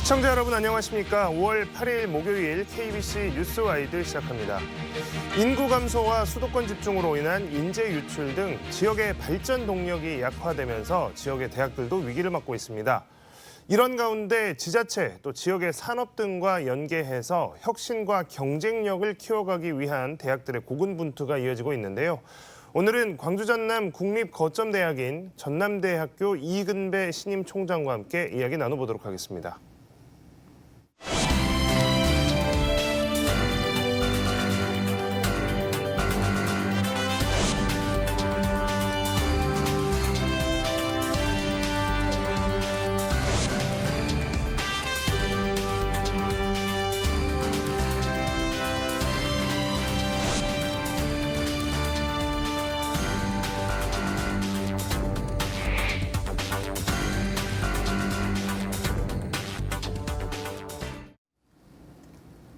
시청자 여러분 안녕하십니까? 5월 8일 목요일 KBC 뉴스와이드 시작합니다. 인구 감소와 수도권 집중으로 인한 인재 유출 등 지역의 발전 동력이 약화되면서 지역의 대학들도 위기를 맞고 있습니다. 이런 가운데 지자체 또 지역의 산업 등과 연계해서 혁신과 경쟁력을 키워가기 위한 대학들의 고군분투가 이어지고 있는데요. 오늘은 광주 전남 국립거점대학인 전남대학교 이근배 신임 총장과 함께 이야기 나눠보도록 하겠습니다.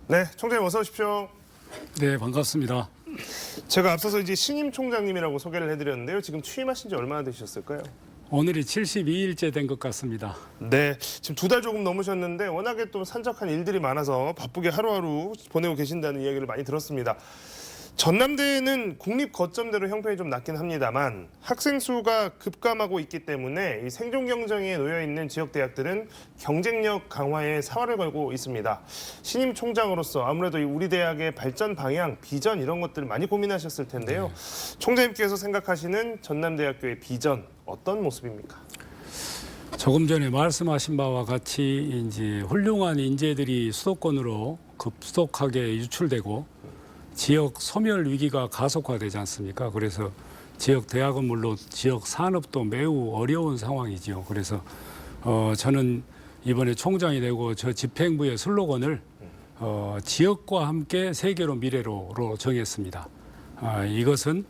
네, 총장님 어서 오십시오. 네, 반갑습니다. 제가 앞서서 이제 신임 총장님이라고 소개를 해드렸는데요. 지금 취임하신 지 얼마나 되셨을까요? 오늘이 72일째 된 것 같습니다. 네, 지금 2달 조금 넘으셨는데 워낙에 또 산적한 일들이 많아서 바쁘게 하루하루 보내고 계신다는 이야기를 많이 들었습니다. 전남대는 국립거점대로 형편이 좀 낮긴 합니다만 학생 수가 급감하고 있기 때문에 이 생존 경쟁에 놓여 있는 지역 대학들은 경쟁력 강화에 사활을 걸고 있습니다. 신임 총장으로서 아무래도 우리 대학의 발전 방향, 비전 이런 것들을 많이 고민하셨을 텐데요. 총장님께서 생각하시는 전남대학교의 비전 어떤 모습입니까? 조금 전에 말씀하신 바와 같이 이제 훌륭한 인재들이 수도권으로 급속하게 유출되고 지역 소멸 위기가 가속화되지 않습니까? 그래서 지역 대학은 물론 지역 산업도 매우 어려운 상황이지요. 그래서 저는 이번에 총장이 되고 저 집행부의 슬로건을 지역과 함께 세계로 미래로로 정했습니다. 이것은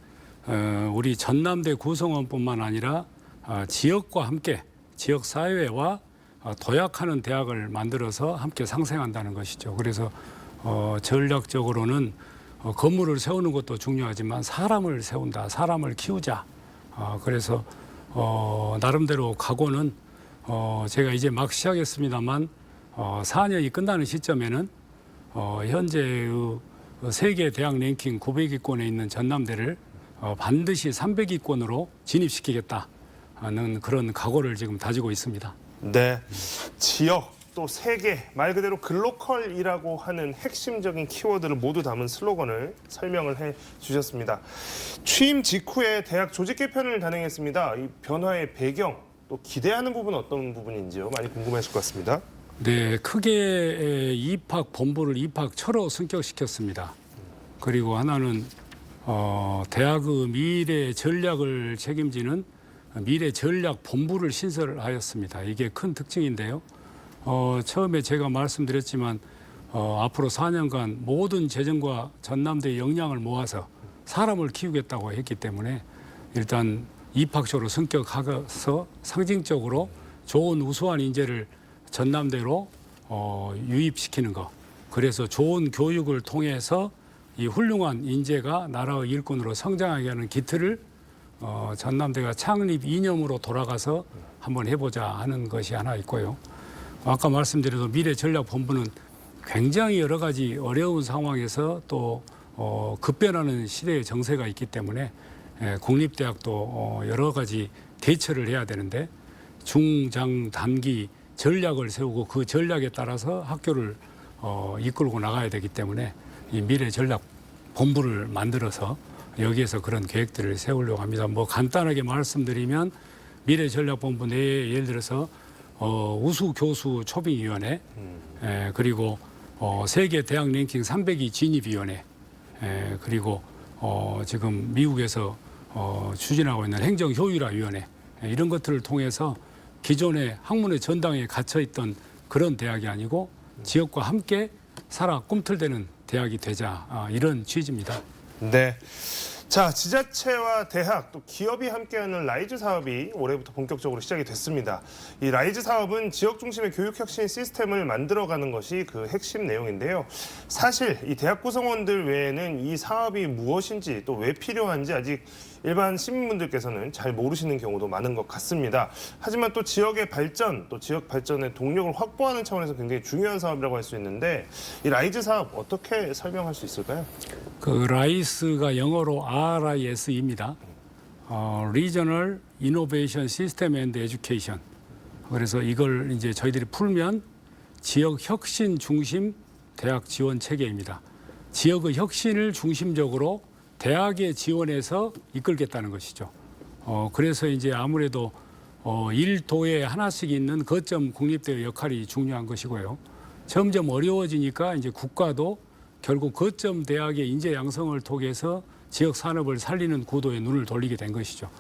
우리 전남대 구성원뿐만 아니라 지역과 함께 지역 사회와 도약하는 대학을 만들어서 함께 상생한다는 것이죠. 그래서 전략적으로는 건물을 세우는 것도 중요하지만 사람을 세운다, 사람을 키우자. 그래서 나름대로 각오는 제가 이제 막 시작했습니다만 4년이 끝나는 시점에는 현재 세계 대학 랭킹 900위권에 있는 전남대를 반드시 300위권으로 진입시키겠다는 그런 각오를 지금 다지고 있습니다. 네, 지역 또 세계, 말 그대로 글로컬이라고 하는 핵심적인 키워드를 모두 담은 슬로건을 설명을 해주셨습니다. 취임 직후에 대학 조직 개편을 단행했습니다. 이 변화의 배경, 또 기대하는 부분은 어떤 부분인지요? 많이 궁금하실 것 같습니다. 네, 크게 입학 본부를 입학처로 승격시켰습니다. 그리고 하나는 대학의 미래 전략을 책임지는 미래 전략 본부를 신설하였습니다. 이게 큰 특징인데요. 처음에 제가 말씀드렸지만 앞으로 4년간 모든 재정과 전남대의 역량을 모아서 사람을 키우겠다고 했기 때문에 일단 입학처로 승격하서 상징적으로 좋은 우수한 인재를 전남대로 유입시키는 것. 그래서 좋은 교육을 통해서 이 훌륭한 인재가 나라의 일꾼으로 성장하게 하는 기틀을 전남대가 창립 이념으로 돌아가서 한번 해보자 하는 것이 하나 있고요. 아까 말씀드린 미래전략본부는 굉장히 여러 가지 어려운 상황에서 또 급변하는 시대의 정세가 있기 때문에 국립대학도 여러 가지 대처를 해야 되는데 중장 단기 전략을 세우고 그 전략에 따라서 학교를 이끌고 나가야 되기 때문에 이 미래전략본부를 만들어서 여기에서 그런 계획들을 세우려고 합니다. 뭐 간단하게 말씀드리면 미래전략본부 내에 예를 들어서 우수 교수 초빙위원회 그리고 세계 대학 랭킹 300위 진입위원회 그리고 지금 미국에서 추진하고 있는 행정효율화위원회 이런 것들을 통해서 기존의 학문의 전당에 갇혀있던 그런 대학이 아니고 지역과 함께 살아 꿈틀대는 대학이 되자 이런 취지입니다. 네. 자, 지자체와 대학 또 기업이 함께하는 라이즈 사업이 올해부터 본격적으로 시작이 됐습니다. 이 라이즈 사업은 지역 중심의 교육 혁신 시스템을 만들어가는 것이 그 핵심 내용인데요. 사실 이 대학 구성원들 외에는 이 사업이 무엇인지 또 왜 필요한지 아직 일반 시민분들께서는 잘 모르시는 경우도 많은 것 같습니다. 하지만 또 지역의 발전, 또 지역 발전의 동력을 확보하는 차원에서 굉장히 중요한 사업이라고 할 수 있는데 이 라이즈 사업 어떻게 설명할 수 있을까요? 그 라이스가 영어로 RISE입니다. Regional Innovation System and Education. 그래서 이걸 이제 저희들이 풀면 지역 혁신 중심 대학 지원 체계입니다. 지역의 혁신을 중심적으로 대학에 지원해서 이끌겠다는 것이죠. 그래서 이제 아무래도 1도에 하나씩 있는 거점 국립대의 역할이 중요한 것이고요. 점점 어려워지니까 이제 국가도 결국 거점 대학의 인재 양성을 통해서 지역 산업을 살리는 구도에 눈을 돌리게 된 것이죠.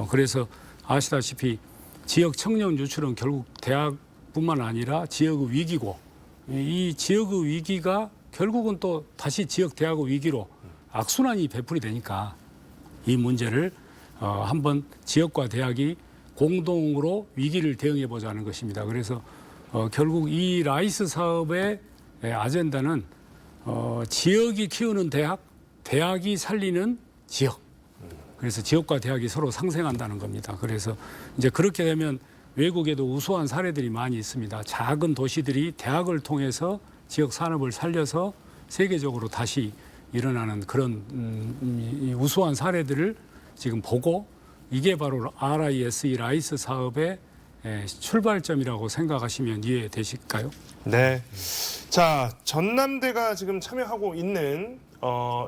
그래서 아시다시피 지역 청년 유출은 결국 대학뿐만 아니라 지역의 위기고 이 지역의 위기가 결국은 또 다시 지역 대학의 위기로 악순환이 배풀이 되니까 이 문제를 한번 지역과 대학이 공동으로 위기를 대응해 보자는 것입니다. 그래서 결국 이 라이스 사업의 아젠다는 지역이 키우는 대학, 대학이 살리는 지역. 그래서 지역과 대학이 서로 상생한다는 겁니다. 그래서 이제 그렇게 되면 외국에도 우수한 사례들이 많이 있습니다. 작은 도시들이 대학을 통해서 지역 산업을 살려서 세계적으로 다시 일어나는 그런 우수한 사례들을 지금 보고 이게 바로 RISE 라이스 사업의 출발점이라고 생각하시면 이해되실까요? 네. 자, 전남대가 지금 참여하고 있는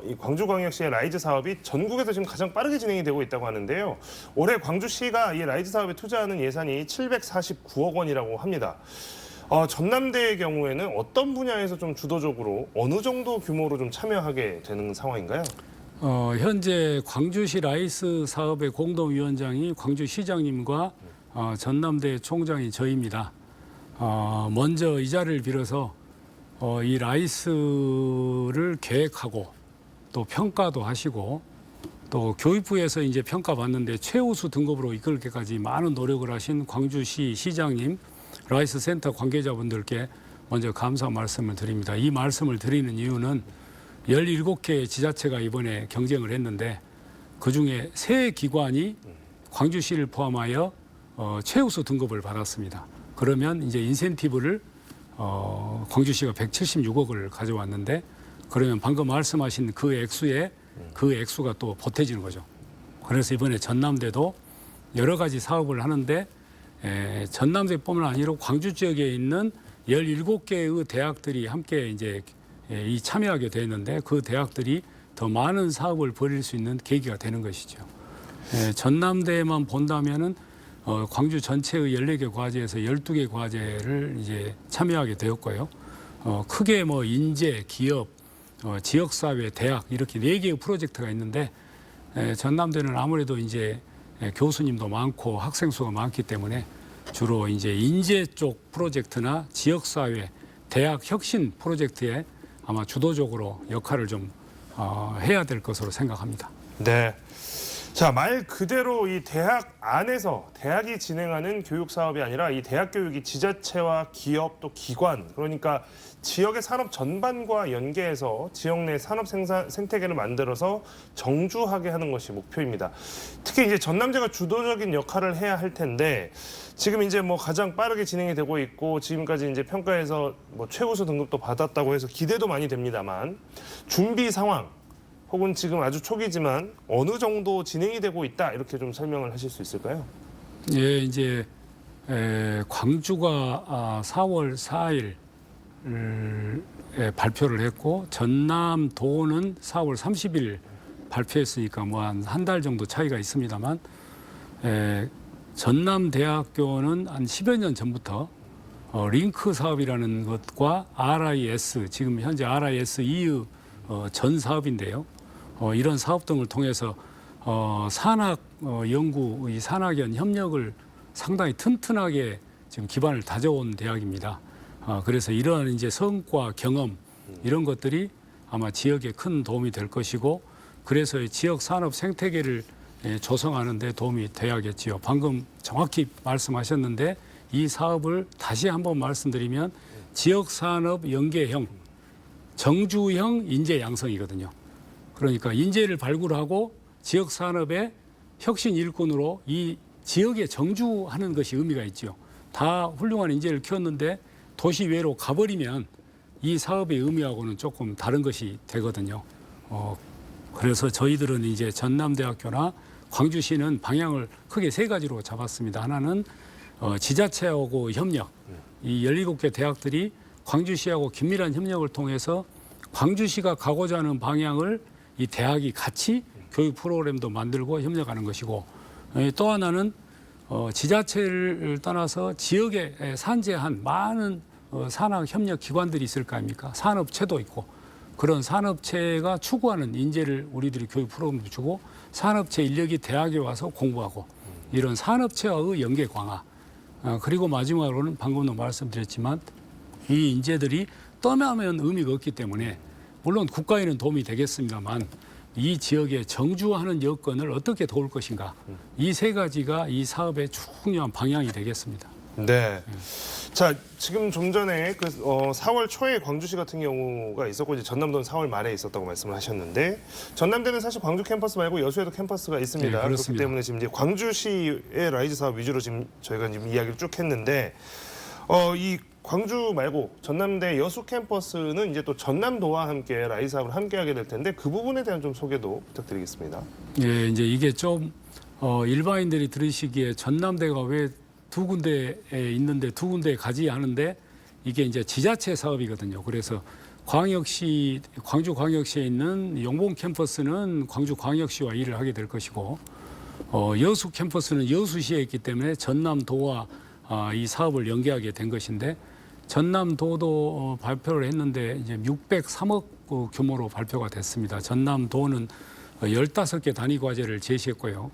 이 광주광역시의 라이즈 사업이 전국에서 지금 가장 빠르게 진행이 되고 있다고 하는데요. 올해 광주시가 이 라이즈 사업에 투자하는 예산이 749억 원이라고 합니다. 전남대의 경우에는 어떤 분야에서 좀 주도적으로 어느 정도 규모로 좀 참여하게 되는 상황인가요? 현재 광주시 라이스 사업의 공동위원장이 광주시장님과 전남대 총장이 저입니다. 먼저 이 자리를 빌어서 이 라이스를 계획하고 또 평가도 하시고 또 교육부에서 이제 평가받는데 최우수 등급으로 이끌기까지 많은 노력을 하신 광주시 시장님, 라이스 센터 관계자분들께 먼저 감사 말씀을 드립니다. 이 말씀을 드리는 이유는 17개 지자체가 이번에 경쟁을 했는데 그중에 3기관이 광주시를 포함하여 최우수 등급을 받았습니다. 그러면 이제 인센티브를 광주시가 176억을 가져왔는데 그러면 방금 말씀하신 그 액수가 또 보태지는 거죠. 그래서 이번에 전남대도 여러 가지 사업을 하는데 전남대뿐만 아니라 광주 지역에 있는 17개의 대학들이 함께 이제 이 참여하게 되는데 그 대학들이 더 많은 사업을 벌일 수 있는 계기가 되는 것이죠. 전남대만 본다면은 광주 전체의 14개 과제에서 12개 과제를 이제 참여하게 되었고요. 크게 뭐 인재, 기업, 지역사회, 대학 이렇게 4개의 프로젝트가 있는데 전남대는 아무래도 이제 교수님도 많고 학생 수가 많기 때문에 주로 이제 인재 쪽 프로젝트나 지역사회, 대학 혁신 프로젝트에 아마 주도적으로 역할을 좀 해야 될 것으로 생각합니다. 네. 자, 말 그대로 이 대학 안에서 대학이 진행하는 교육 사업이 아니라 이 대학 교육이 지자체와 기업 또 기관 그러니까 지역의 산업 전반과 연계해서 지역 내 산업 생태계를 만들어서 정주하게 하는 것이 목표입니다. 특히 이제 전남대가 주도적인 역할을 해야 할 텐데 지금 이제 뭐 가장 빠르게 진행이 되고 있고 지금까지 이제 평가에서 뭐 최우수 등급도 받았다고 해서 기대도 많이 됩니다만 준비 상황 혹은 지금 아주 초기지만 어느 정도 진행이 되고 있다 이렇게 좀 설명을 하실 수 있을까요? 예, 이제 광주가 4월 4일 발표를 했고 전남도는 4월 30일 발표했으니까 뭐 한 달 정도 차이가 있습니다만 전남대학교는 한 10여 년 전부터 링크 사업이라는 것과 RIS 지금 현재 RIS EU 전 사업인데요. 이런 사업 등을 통해서 산학 연구, 이 산학연 협력을 상당히 튼튼하게 지금 기반을 다져온 대학입니다. 그래서 이러한 이제 성과, 경험 이런 것들이 아마 지역에 큰 도움이 될 것이고 그래서 지역 산업 생태계를 조성하는 데 도움이 돼야겠지요. 방금 정확히 말씀하셨는데 이 사업을 다시 한번 말씀드리면 지역 산업 연계형, 정주형 인재 양성이거든요. 그러니까 인재를 발굴하고 지역 산업의 혁신 일꾼으로 이 지역에 정주하는 것이 의미가 있죠. 다 훌륭한 인재를 키웠는데 도시 외로 가버리면 이 사업의 의미하고는 조금 다른 것이 되거든요. 그래서 저희들은 이제 전남대학교나 광주시는 방향을 크게 세 가지로 잡았습니다. 하나는 지자체하고 협력. 이 17개 대학들이 광주시하고 긴밀한 협력을 통해서 광주시가 가고자 하는 방향을 이 대학이 같이 교육 프로그램도 만들고 협력하는 것이고, 또 하나는 지자체를 떠나서 지역에 산재한 많은 산학 협력 기관들이 있을 거 아닙니까? 산업체도 있고, 그런 산업체가 추구하는 인재를 우리들이 교육 프로그램도 주고, 산업체 인력이 대학에 와서 공부하고, 이런 산업체와의 연계 강화. 그리고 마지막으로는 방금도 말씀드렸지만 이 인재들이 떠나면 의미가 없기 때문에 물론 국가에는 도움이 되겠습니다만 이 지역에 정주하는 여건을 어떻게 도울 것인가, 이 세 가지가 이 사업의 중요한 방향이 되겠습니다. 네. 자, 지금 좀 전에 4월 초에 광주시 같은 경우가 있었고 이제 전남도는 4월 말에 있었다고 말씀을 하셨는데, 전남대는 사실 광주 캠퍼스 말고 여수에도 캠퍼스가 있습니다. 네, 그렇기 그렇습니다. 때문에 지금 이제 광주시의 라이즈 사업 위주로 지금 저희가 지금 이야기를 쭉 했는데, 이 광주 말고 전남대 여수 캠퍼스는 이제 또 전남도와 함께 라이즈 사업을 함께 하게 될 텐데 그 부분에 대한 좀 소개도 부탁드리겠습니다. 예, 이제 이게 좀 일반인들이 들으시기에 전남대가 왜 두 군데에 있는데 두 군데에 가지 않은데, 이게 이제 지자체 사업이거든요. 그래서 광주광역시에 있는 용봉 캠퍼스는 광주광역시와 일을 하게 될 것이고, 여수 캠퍼스는 여수시에 있기 때문에 전남도와 이 사업을 연계하게 된 것인데, 전남도도 발표를 했는데 이제 603억 규모로 발표가 됐습니다. 전남도는 15개 단위 과제를 제시했고요.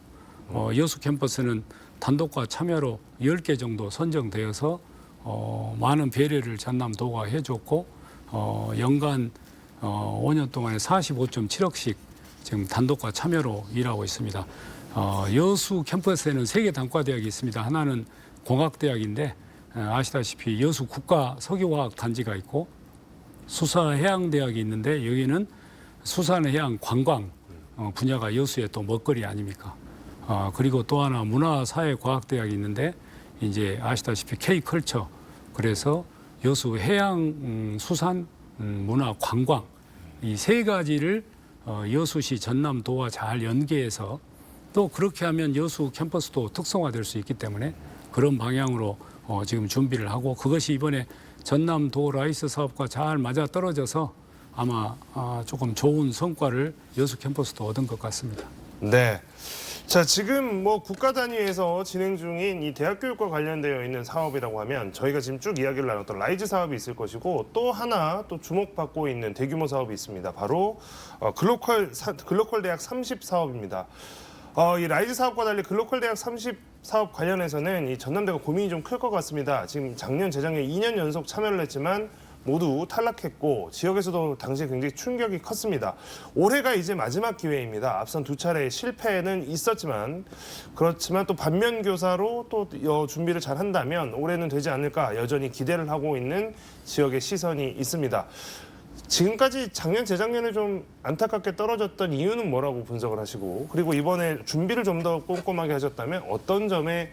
여수 캠퍼스는 단독과 참여로 10개 정도 선정되어서 많은 배려를 전남도가 해줬고, 연간 5년 동안에 45.7억씩 지금 단독과 참여로 일하고 있습니다. 여수 캠퍼스에는 3개 단과대학이 있습니다. 하나는 공학대학인데 아시다시피 여수 국가석유화학단지가 있고, 수산해양대학이 있는데 여기는 수산해양 관광 분야가 여수의 또 먹거리 아닙니까? 그리고 또 하나 문화사회과학대학이 있는데 이제 아시다시피 K컬처, 그래서 여수 해양 수산 문화 관광, 이 세 가지를 여수시 전남도와 잘 연계해서, 또 그렇게 하면 여수 캠퍼스도 특성화될 수 있기 때문에 그런 방향으로 지금 준비를 하고, 그것이 이번에 전남도 라이스 사업과 잘 맞아 떨어져서 아마 조금 좋은 성과를 여수 캠퍼스도 얻은 것 같습니다. 네. 자, 지금 뭐 국가 단위에서 진행 중인 이 대학 교육과 관련되어 있는 사업이라고 하면 저희가 지금 쭉 이야기를 나눴던 라이즈 사업이 있을 것이고, 또 하나 또 주목받고 있는 대규모 사업이 있습니다. 바로 글로컬 대학 30 사업입니다. 이 라이즈 사업과 달리 글로컬 대학 30 사업 관련해서는 이 전남대가 고민이 좀 클 것 같습니다. 지금 작년, 재작년 2년 연속 참여를 했지만 모두 탈락했고, 지역에서도 당시에 굉장히 충격이 컸습니다. 올해가 이제 마지막 기회입니다. 앞선 두 차례의 실패는 있었지만, 그렇지만 또 반면 교사로 또 준비를 잘 한다면 올해는 되지 않을까 여전히 기대를 하고 있는 지역의 시선이 있습니다. 지금까지 작년, 재작년에 좀 안타깝게 떨어졌던 이유는 뭐라고 분석을 하시고, 그리고 이번에 준비를 좀 더 꼼꼼하게 하셨다면 어떤 점에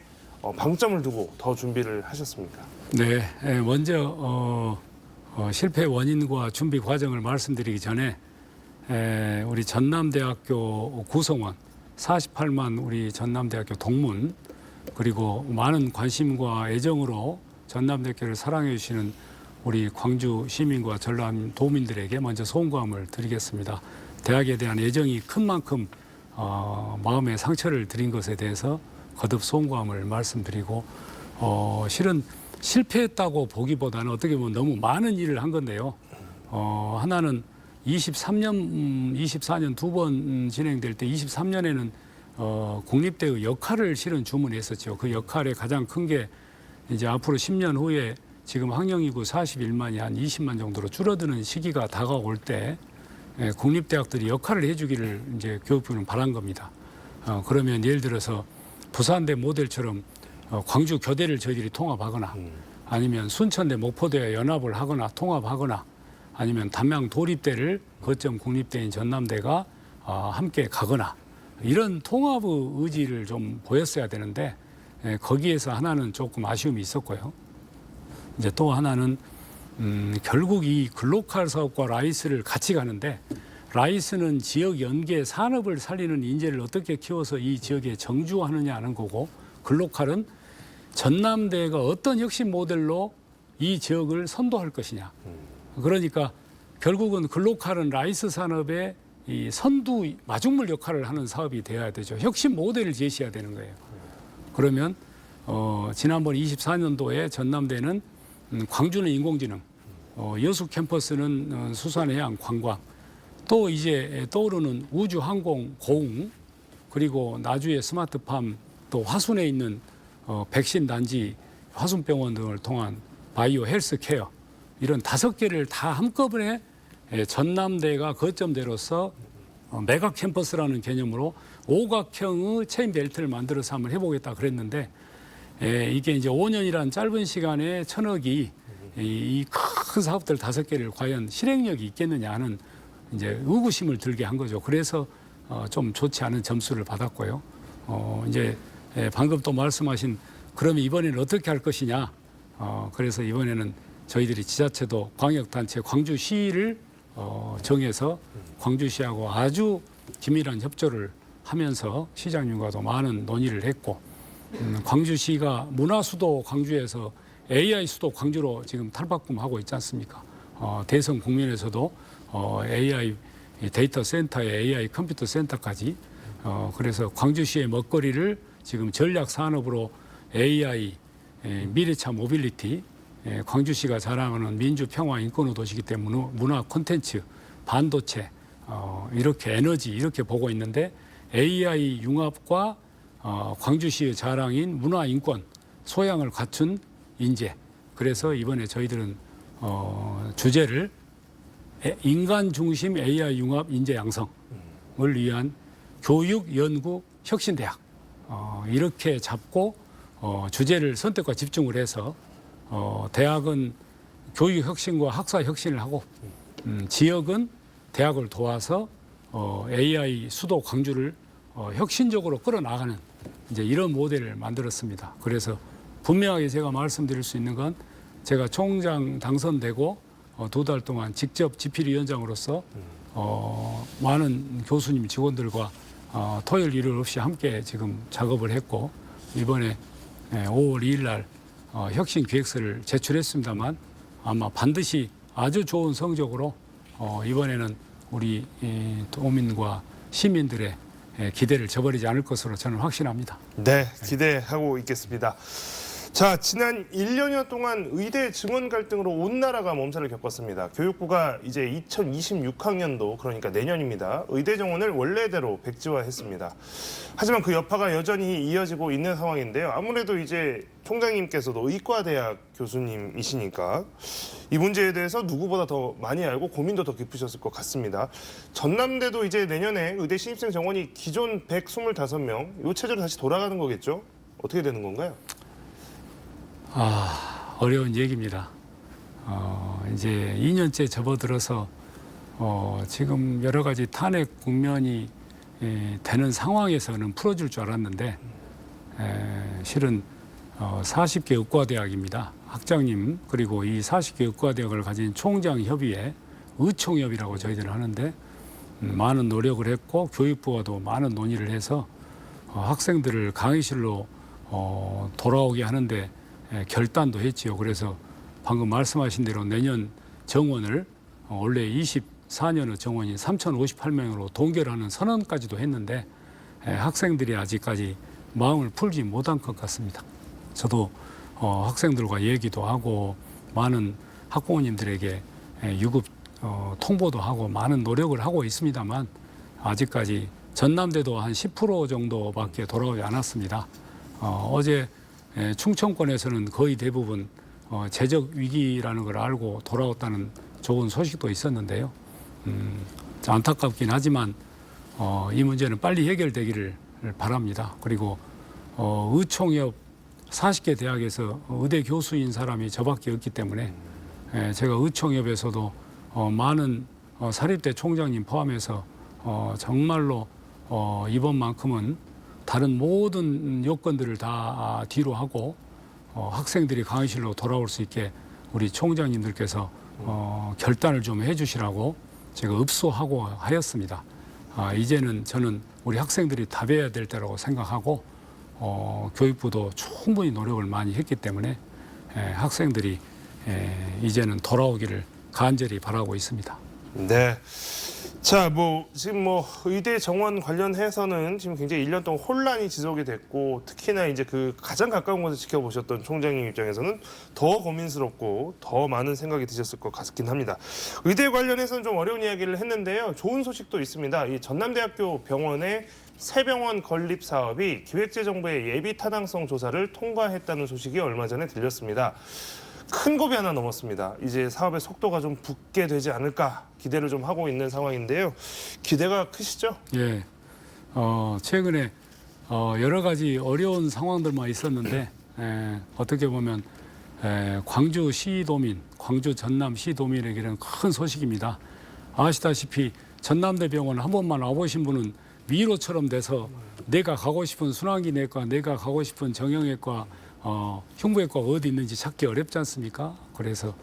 방점을 두고 더 준비를 하셨습니까? 네, 먼저 실패 원인과 준비 과정을 말씀드리기 전에 우리 전남대학교 구성원 48만 우리 전남대학교 동문, 그리고 많은 관심과 애정으로 전남대학교를 사랑해 주시는 우리 광주 시민과 전남 도민들에게 먼저 송구함을 드리겠습니다. 대학에 대한 애정이 큰 만큼 마음에 상처를 드린 것에 대해서 거듭 송구함을 말씀드리고, 실은 실패했다고 보기보다는 어떻게 보면 너무 많은 일을 한 건데요. 하나는 24년 두 번 진행될 때 23년에는 국립대의 역할을 실은 주문했었죠. 그 역할의 가장 큰 게 이제 앞으로 10년 후에 지금 학령인구 41만이 한 20만 정도로 줄어드는 시기가 다가올 때 국립대학들이 역할을 해주기를 이제 교육부는 바란 겁니다. 그러면 예를 들어서 부산대 모델처럼 광주 교대를 저희들이 통합하거나, 아니면 순천대 목포대와 연합을 하거나 통합하거나, 아니면 담양 도립대를 거점 국립대인 전남대가 함께 가거나, 이런 통합의 의지를 좀 보였어야 되는데 거기에서 하나는 조금 아쉬움이 있었고요. 이제 또 하나는 결국 이 글로컬 사업과 라이스를 같이 가는데 라이스는 지역 연계 산업을 살리는 인재를 어떻게 키워서 이 지역에 정주하느냐 하는 거고 글로컬은 전남대가 어떤 혁신 모델로 이 지역을 선도할 것이냐. 그러니까 결국은 글로컬은 라이스 산업의 이 선두 마중물 역할을 하는 사업이 되어야 되죠. 혁신 모델을 제시해야 되는 거예요. 그러면 지난번 24년도에 전남대는 광주는 인공지능, 여수 캠퍼스는 수산해양 관광, 또 이제 떠오르는 우주 항공 고웅, 그리고 나주의 스마트팜, 또 화순에 있는 백신 단지, 화순병원 등을 통한 바이오 헬스케어 이런 5개를 다 한꺼번에 전남대가 거점대로서 메가 캠퍼스라는 개념으로 오각형의 체인 벨트를 만들어서 한번 해보겠다 그랬는데 이게 이제 5년이라는 짧은 시간에 1,000억이 이 큰 사업들 5개를 과연 실행력이 있겠느냐 하는 이제 의구심을 들게 한 거죠. 그래서 좀 좋지 않은 점수를 받았고요. 이제 방금 또 말씀하신 그러면 이번에는 어떻게 할 것이냐. 그래서 이번에는 저희들이 지자체도 광역단체 광주시를 정해서 광주시하고 아주 긴밀한 협조를 하면서 시장님과도 많은 논의를 했고 광주시가 문화수도 광주에서 AI 수도 광주로 지금 탈바꿈하고 있지 않습니까? 대선 국면에서도 AI 데이터 센터에 AI 컴퓨터 센터까지 그래서 광주시의 먹거리를 지금 전략 산업으로 AI 미래차 모빌리티 광주시가 자랑하는 민주 평화 인권의 도시이기 때문에 문화 콘텐츠 반도체 이렇게 에너지 이렇게 보고 있는데 AI 융합과 광주시의 자랑인 문화 인권 소양을 갖춘 인재 그래서 이번에 저희들은 주제를 인간 중심 AI 융합 인재 양성을 위한 교육 연구 혁신대학 이렇게 잡고 주제를 선택과 집중을 해서 대학은 교육 혁신과 학사 혁신을 하고 지역은 대학을 도와서 AI 수도 광주를 혁신적으로 끌어나가는 이제 이런 모델을 만들었습니다. 그래서 분명하게 제가 말씀드릴 수 있는 건 제가 총장 당선되고 2달 동안 직접 집필위원장으로서 많은 교수님 직원들과 토요일 일요일 없이 함께 지금 작업을 했고 이번에 5월 2일 날 혁신 기획서를 제출했습니다만 아마 반드시 아주 좋은 성적으로 이번에는 우리 도민과 시민들의 기대를 저버리지 않을 것으로 저는 확신합니다. 네, 기대하고 있겠습니다. 자, 지난 1년여 동안 의대 증원 갈등으로 온 나라가 몸살을 겪었습니다. 교육부가 이제 2026학년도 그러니까 내년입니다. 의대 정원을 원래대로 백지화했습니다. 하지만 그 여파가 여전히 이어지고 있는 상황인데요. 아무래도 이제 총장님께서도 의과대학 교수님이시니까 이 문제에 대해서 누구보다 더 많이 알고 고민도 더 깊으셨을 것 같습니다. 전남대도 이제 내년에 의대 신입생 정원이 기존 125명 이 체제로 다시 돌아가는 거겠죠? 어떻게 되는 건가요? 어려운 얘기입니다. 이제 2년째 접어들어서 지금 여러 가지 탄핵 국면이 되는 상황에서는 풀어줄 줄 알았는데 실은 40개 의과대학입니다. 학장님 그리고 이 40개 의과대학을 가진 총장협의회 의총협이라고 저희들은 하는데 많은 노력을 했고 교육부와도 많은 논의를 해서 학생들을 강의실로 돌아오게 하는데 결단도 했지요. 그래서 방금 말씀하신 대로 내년 정원을 원래 24년의 정원이 3,058명으로 동결하는 선언까지도 했는데 학생들이 아직까지 마음을 풀지 못한 것 같습니다. 저도 학생들과 얘기도 하고 많은 학부모님들에게 유급 통보도 하고 많은 노력을 하고 있습니다만 아직까지 전남대도 한 10% 정도밖에 돌아오지 않았습니다. 어제 충청권에서는 거의 대부분 재적 위기라는 걸 알고 돌아왔다는 좋은 소식도 있었는데요. 안타깝긴 하지만 이 문제는 빨리 해결되기를 바랍니다. 그리고 의총협 40개 대학에서 의대 교수인 사람이 저밖에 없기 때문에 제가 의총협에서도 많은 사립대 총장님 포함해서 정말로 이번만큼은 다른 모든 요건들을 다 뒤로 하고 학생들이 강의실로 돌아올 수 있게 우리 총장님들께서 결단을 좀 해주시라고 제가 읍소하고 하였습니다. 이제는 저는 우리 학생들이 답해야 될 때라고 생각하고 교육부도 충분히 노력을 많이 했기 때문에 학생들이 이제는 돌아오기를 간절히 바라고 있습니다. 네. 자, 지금 의대 정원 관련해서는 지금 굉장히 1년 동안 혼란이 지속이 됐고, 특히나 이제 그 가장 가까운 곳에서 지켜보셨던 총장님 입장에서는 더 고민스럽고 더 많은 생각이 드셨을 것 같긴 합니다. 의대 관련해서는 좀 어려운 이야기를 했는데요. 좋은 소식도 있습니다. 이 전남대학교 병원의 새 병원 건립 사업이 기획재정부의 예비 타당성 조사를 통과했다는 소식이 얼마 전에 들렸습니다. 큰 고비 하나 넘었습니다. 이제 사업의 속도가 좀 붙게 되지 않을까 기대를 좀 하고 있는 상황인데요. 기대가 크시죠? 예. 최근에 여러 가지 어려운 상황들만 있었는데 어떻게 보면 광주 시도민, 광주 전남 시도민에게는 큰 소식입니다. 아시다시피 전남대병원 한 번만 와보신 분은 미로처럼 돼서 내가 가고 싶은 순환기내과, 내가 가고 싶은 정형외과, 흉부외과가 어디 있는지 찾기 어렵지 않습니까? 그래서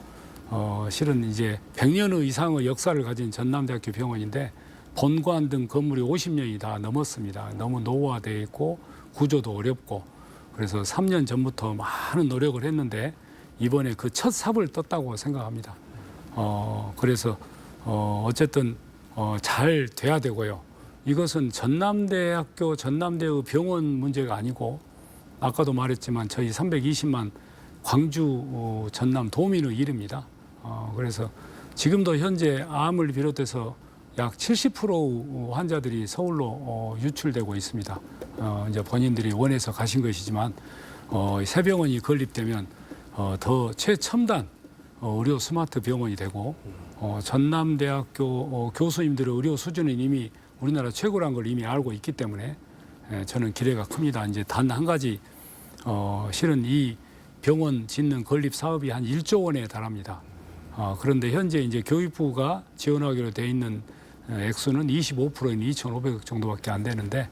실은 이제 100년 이상의 역사를 가진 전남대학교 병원인데 본관 등 건물이 50년이 다 넘었습니다. 너무 노후화되어 있고 구조도 어렵고 그래서 3년 전부터 많은 노력을 했는데 이번에 그 첫 삽을 떴다고 생각합니다. 그래서 어쨌든 잘 돼야 되고요. 이것은 전남대학교, 전남대의 병원 문제가 아니고 아까도 말했지만 저희 320만 광주 전남 도민의 일입니다. 그래서 지금도 현재 암을 비롯해서 약 70% 환자들이 서울로 유출되고 있습니다. 이제 본인들이 원해서 가신 것이지만 새 병원이 건립되면 더 최첨단 의료 스마트 병원이 되고 전남대학교 교수님들의 의료 수준은 이미 우리나라 최고라는 걸 이미 알고 있기 때문에 저는 기대가 큽니다. 이제 단 한 가지 실은 이 병원 짓는 건립 사업이 한 1조 원에 달합니다. 그런데 현재 이제 교육부가 지원하기로 돼 있는 액수는 25%인 2,500억 정도밖에 안 되는데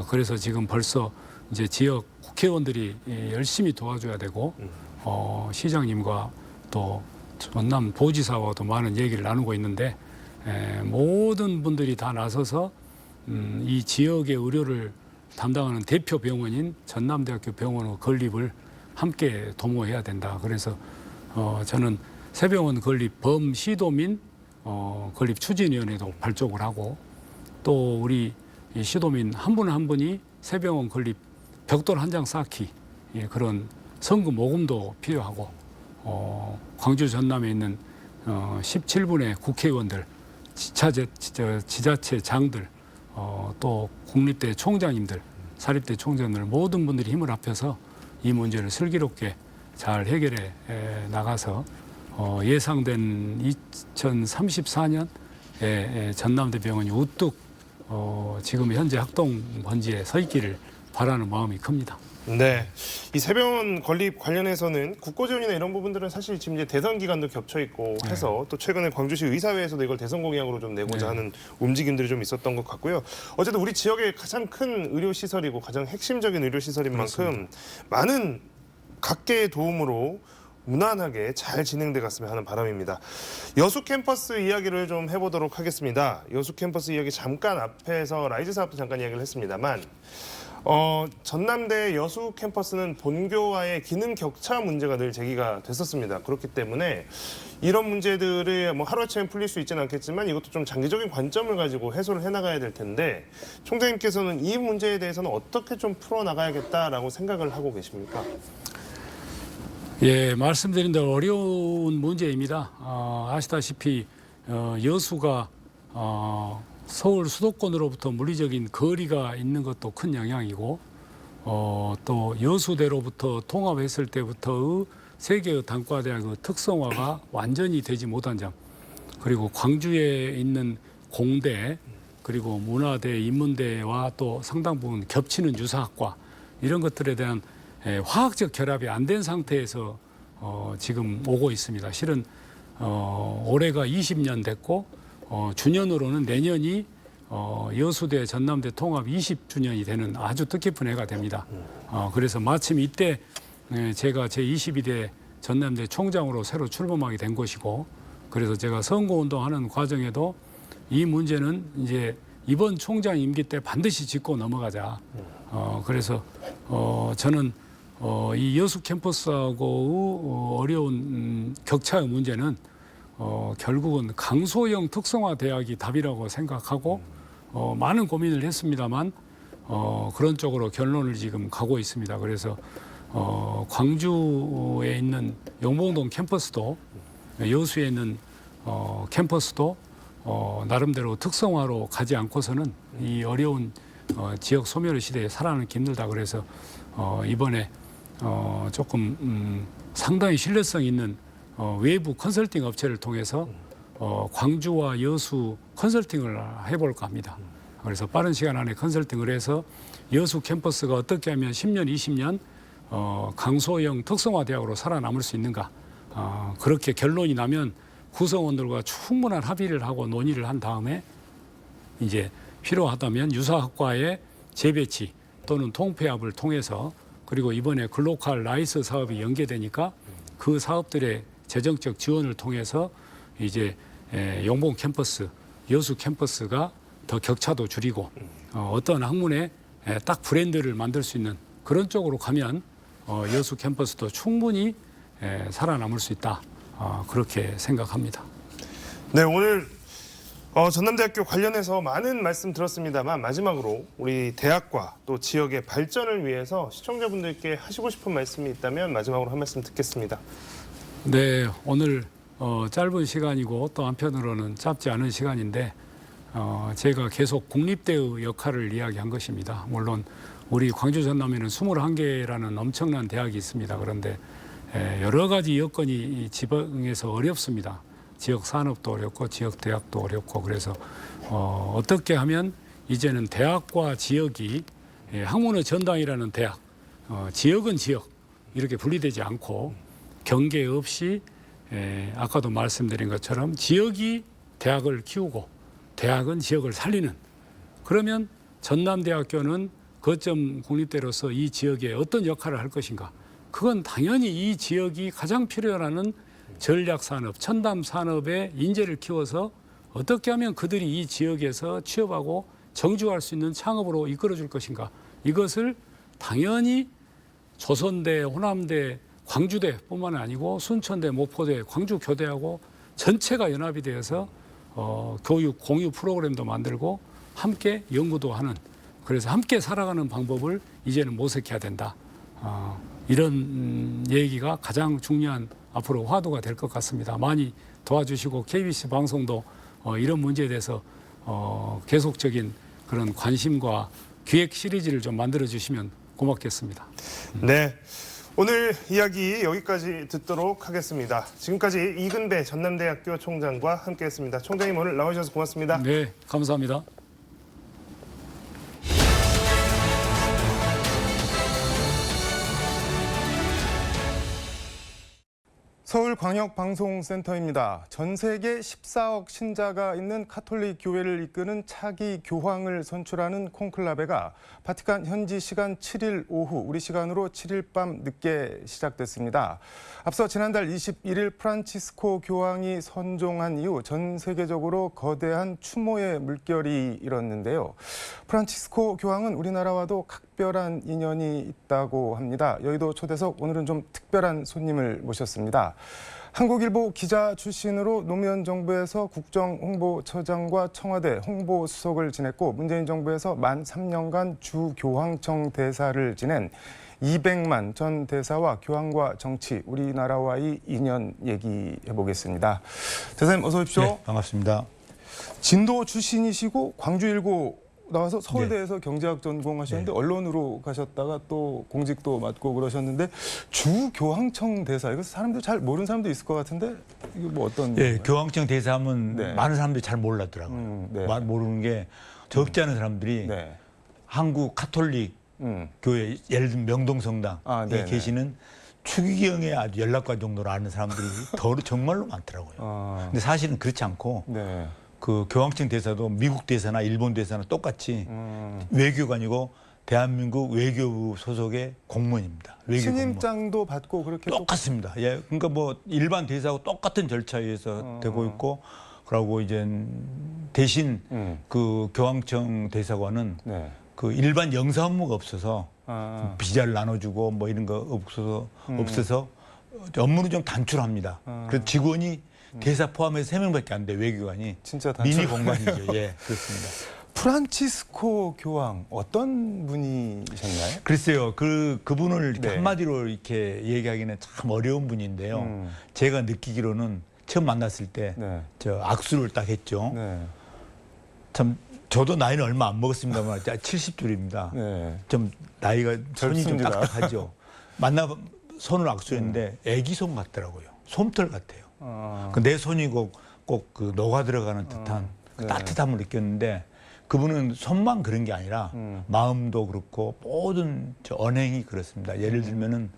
그래서 지금 벌써 이제 지역 국회의원들이 열심히 도와줘야 되고 시장님과 또 전남 도지사와도 많은 얘기를 나누고 있는데 모든 분들이 다 나서서 이 지역의 의료를 담당하는 대표 병원인 전남대학교 병원의 건립을 함께 도모해야 된다. 그래서 저는 새병원 건립 범시도민 건립 추진위원회도 발족을 하고 또 우리 이 시도민 한 분 한 분이 새병원 건립 벽돌 한 장 쌓기 그런 선거 모금도 필요하고 광주 전남에 있는 17분의 국회의원들 지자체장들 또 국립대 총장님들 사립대 총장들 모든 분들이 힘을 합해서 이 문제를 슬기롭게 잘 해결해 나가서 예상된 2034년에 전남대병원이 우뚝 지금 현재 학동 번지에 서 있기를 바라는 마음이 큽니다. 네, 이 새병원 건립 관련해서는 국고 지원이나 이런 부분들은 사실 지금 이제 대선 기간도 겹쳐 있고 해서 또 최근에 광주시 의사회에서도 이걸 대선 공약으로 좀 내고자 하는 움직임들이 좀 있었던 것 같고요. 어쨌든 우리 지역의 가장 큰 의료 시설이고 가장 핵심적인 의료 시설인 만큼 많은 각계의 도움으로 무난하게 잘 진행돼 갔으면 하는 바람입니다. 여수 캠퍼스 이야기를 좀 해보도록 하겠습니다. 여수 캠퍼스 이야기 잠깐 앞에서 라이즈 사업도 잠깐 이야기를 했습니다만 전남대 여수 캠퍼스는 본교와의 기능 격차 문제가 늘 제기가 됐었습니다. 그렇기 때문에 이런 문제들을 하루아침에 풀릴 수 있지는 않겠지만 이것도 좀 장기적인 관점을 가지고 해소를 해나가야 될 텐데 총장님께서는 이 문제에 대해서는 어떻게 좀 풀어나가야겠다라고 생각을 하고 계십니까? 예, 말씀드린 대로 어려운 문제입니다. 아시다시피 여수가 서울 수도권으로부터 물리적인 거리가 있는 것도 큰 영향이고 또 여수대로부터 통합했을 때부터의 세계의 단과대학의 특성화가 완전히 되지 못한 점 그리고 광주에 있는 공대 그리고 문화대, 인문대와 또 상당 부분 겹치는 유사학과 이런 것들에 대한 화학적 결합이 안 된 상태에서 지금 오고 있습니다. 실은 올해가 20년 됐고 주년으로는 내년이 여수대 전남대 통합 20주년이 되는 아주 뜻깊은 해가 됩니다. 그래서 마침 이때 제가 제22대 전남대 총장으로 새로 출범하게 된 것이고, 그래서 제가 선거운동하는 과정에도 이 문제는 이제 이번 총장 임기 때 반드시 짚고 넘어가자. 그래서 저는 이 여수 캠퍼스하고 어려운 격차의 문제는 결국은 강소형 특성화 대학이 답이라고 생각하고 많은 고민을 했습니다만 그런 쪽으로 결론을 지금 가고 있습니다. 그래서 광주에 있는 용봉동 캠퍼스도 여수에 있는 캠퍼스도 나름대로 특성화로 가지 않고서는 이 어려운 지역 소멸의 시대에 살아남기 힘들다. 그래서 이번에 조금 상당히 신뢰성 있는 외부 컨설팅 업체를 통해서 광주와 여수 컨설팅을 해볼까 합니다. 그래서 빠른 시간 안에 컨설팅을 해서 여수 캠퍼스가 어떻게 하면 10년, 20년 강소형 특성화 대학으로 살아남을 수 있는가. 그렇게 결론이 나면 구성원들과 충분한 합의를 하고 논의를 한 다음에 이제 필요하다면 유사학과의 재배치 또는 통폐합을 통해서, 그리고 이번에 글로컬 라이스 사업이 연계되니까 그 사업들의 재정적 지원을 통해서 이제 용봉 캠퍼스, 여수 캠퍼스가 더 격차도 줄이고 어떤 학문에 딱 브랜드를 만들 수 있는 그런 쪽으로 가면 여수 캠퍼스도 충분히 살아남을 수 있다. 그렇게 생각합니다. 네, 오늘 전남대학교 관련해서 많은 말씀 들었습니다만 마지막으로 우리 대학과 또 지역의 발전을 위해서 시청자분들께 하시고 싶은 말씀이 있다면 마지막으로 한 말씀 듣겠습니다. 네, 오늘 짧은 시간이고 또 한편으로는 짧지 않은 시간인데 제가 계속 국립대의 역할을 이야기한 것입니다. 물론 우리 광주 전남에는 21개라는 엄청난 대학이 있습니다. 그런데 여러 가지 여건이 이 지방에서 어렵습니다. 지역 산업도 어렵고 지역 대학도 어렵고, 그래서 어떻게 하면 이제는 대학과 지역이 학문의 전당이라는 대학, 지역은 지역 이렇게 분리되지 않고 경계 없이 아까도 말씀드린 것처럼 지역이 대학을 키우고 대학은 지역을 살리는, 그러면 전남대학교는 거점 국립대로서 이 지역에 어떤 역할을 할 것인가. 그건 당연히 이 지역이 가장 필요로 하는 전략산업, 첨단산업의 인재를 키워서 어떻게 하면 그들이 이 지역에서 취업하고 정주할 수 있는 창업으로 이끌어줄 것인가. 이것을 당연히 조선대, 호남대, 광주대뿐만 아니고 순천대, 목포대, 광주교대하고 전체가 연합이 되어서 교육 공유 프로그램도 만들고 함께 연구도 하는, 그래서 함께 살아가는 방법을 이제는 모색해야 된다. 이런 얘기가 가장 중요한 앞으로 화두가 될 것 같습니다. 많이 도와주시고 KBC 방송도 이런 문제에 대해서 계속적인 그런 관심과 기획 시리즈를 좀 만들어 주시면 고맙겠습니다. 네, 오늘 이야기 여기까지 듣도록 하겠습니다. 지금까지 이근배 전남대학교 총장과 함께했습니다. 총장님 오늘 나와주셔서 고맙습니다. 네, 감사합니다. 서울광역방송센터입니다. 전 세계 14억 신자가 있는 카톨릭 교회를 이끄는 차기 교황을 선출하는 콘클라베가 바티칸 현지 시간 7일 오후, 우리 시간으로 7일 밤 늦게 시작됐습니다. 앞서 지난달 21일 프란치스코 교황이 선종한 이후 전 세계적으로 거대한 추모의 물결이 일었는데요. 프란치스코 교황은 우리나라와도 각별한 인연이 있다고 합니다. 여의도 초대석, 오늘은 좀 특별한 손님을 모셨습니다. 한국일보 기자 출신으로 노무현 정부에서 국정홍보처장과 청와대 홍보수석을 지냈고 문재인 정부에서 만 3년간 주교황청 대사를 지낸 이백만 전 대사와 교황과 정치, 우리나라와의 인연 얘기해 보겠습니다. 대사님 어서 오십시오. 네, 반갑습니다. 진도 출신이시고 광주 일고 나와서 서울대에서 경제학 전공하셨는데 언론으로 가셨다가 또 공직도 맡고 그러셨는데 주교황청 대사, 이거 사람들 잘 모르는 사람도 있을 것 같은데 이게 뭐 어떤? 예, 교황청 대사하면 네. 많은 사람들이 잘 몰랐더라고요. 네. 모르는 게 적지 않은 사람들이 네. 한국 카톨릭 교회, 예를 들면 명동성당에 네네. 계시는 추기경의 아주 연락과 정도로 아는 사람들이 정말로 많더라고요. 근데 사실은 그렇지 않고 네. 그 교황청 대사도 미국 대사나 일본 대사나 똑같이 외교관이고 대한민국 외교부 소속의 공무원입니다. 외교 공무원. 신임장도 받고 그렇게 똑같습니다. 예, 그러니까 뭐 일반 대사하고 똑같은 절차에 의해서 되고 있고, 그러고 이제 대신 그 교황청 대사관은 네. 그 일반 영사 업무가 없어서 비자를 나눠주고 뭐 이런 거 없어서 업무는 좀 단출합니다. 그래서 직원이 대사 포함해서 3명밖에 안 돼, 외교관이. 진짜 단출. 미니 공간이죠. 예, 그렇습니다. 프란치스코 교황 어떤 분이셨나요? 글쎄요, 그분을 이렇게 네. 한마디로 이렇게 얘기하기는 참 어려운 분인데요. 제가 느끼기로는 처음 만났을 때 네. 저 악수를 딱 했죠. 네. 참 저도 나이는 얼마 안 먹었습니다만 70줄입니다. 네. 좀 나이가 손이 좀 젊습니다. 딱딱하죠. 만나 손을 악수했는데 애기 손 같더라고요. 솜털 같아요. 내 손이 꼭 그 녹아 들어가는 듯한 그 네. 따뜻함을 느꼈는데, 그분은 손만 그런 게 아니라 마음도 그렇고 모든 저 언행이 그렇습니다. 예를 들면은